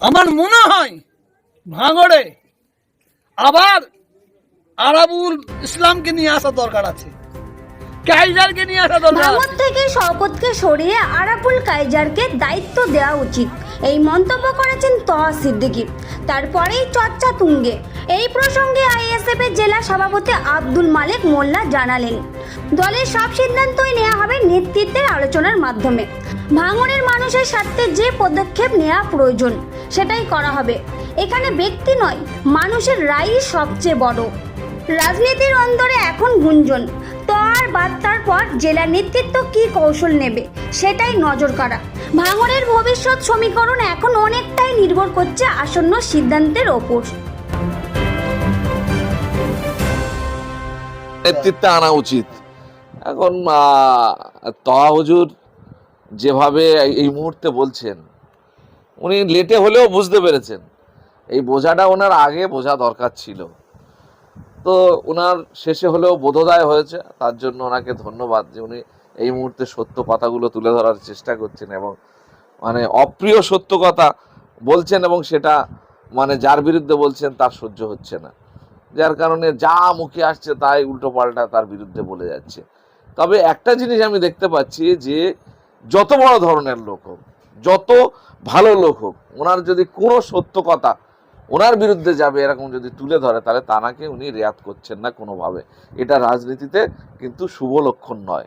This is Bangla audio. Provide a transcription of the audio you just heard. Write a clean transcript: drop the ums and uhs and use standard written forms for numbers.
আমার মনে হয় ভাঙড়ে আবার আরাবুল ইসলামকে নিয়ে আসা দরকার আছে, কাইজারকে নিয়ে আসা দরকার ভাঙড় আছে। থেকে শওকতকে সরিয়ে আরাবুল কাইজারকে দায়িত্ব দেওয়া উচিত, এই মন্তব্য করেছেন তহা সিদ্দিকী। তারপরেই চর্চা তুঙ্গে। এই প্রসঙ্গে আইএসএফ এর জেলা সভাপতি আব্দুল মালেক মোল্লা জানালেন, দলের সব সিদ্ধান্তই নেওয়া হবে নেতৃত্বের আলোচনার মাধ্যমে। ভাঙড়ের মানুষের স্বার্থে যে পদক্ষেপ নেওয়া প্রয়োজন সেটাই করা হবে। এখানে ব্যক্তি নয়, মানুষের রায়ই সবচেয়ে বড়। রাজনীতির অন্দরে এখন গুঞ্জন, তহার বার্তার পর জেলা নেতৃত্ব কি কৌশল নেবে সেটাই নজর কাড়া। ভাঙড়ের ভবিষ্যৎ সমীকরণ এখন অনেকটাই নির্ভর করছে আসন্ন সিদ্ধান্তের ওপর। নেতৃত্বে আনা উচিত। এখন তহা হুজুর যেভাবে এই মুহূর্তে বলছেন, উনি লেটে হলেও বুঝতে পেরেছেন। এই বোঝাটা ওনার আগে বোঝা দরকার ছিল, তো ওনার শেষে হলেও বোধোদয় হয়েছে। তার জন্য ওনাকে ধন্যবাদ যে উনি এই মুহূর্তে সত্য কথাগুলো তুলে ধরার চেষ্টা করছেন এবং মানে অপ্রিয় সত্য কথা বলছেন, এবং সেটা মানে যার বিরুদ্ধে বলছেন তার সহ্য হচ্ছে না, যার কারণে যা মুখে আসছে তাই উল্টো পাল্টা তার বিরুদ্ধে বলে যাচ্ছে। তবে একটা জিনিস আমি দেখতে পাচ্ছি যে যত বড় ধরনের লোক হোক, যত ভালো লোক হোক, ওনার যদি কোনো সত্য কথা ওনার বিরুদ্ধে যাবে এরকম যদি তুলে ধরে, তাহলে তানাকে উনি রেয়াত করছেন না কোনোভাবে। এটা রাজনীতিতে কিন্তু শুভ লক্ষণ নয়।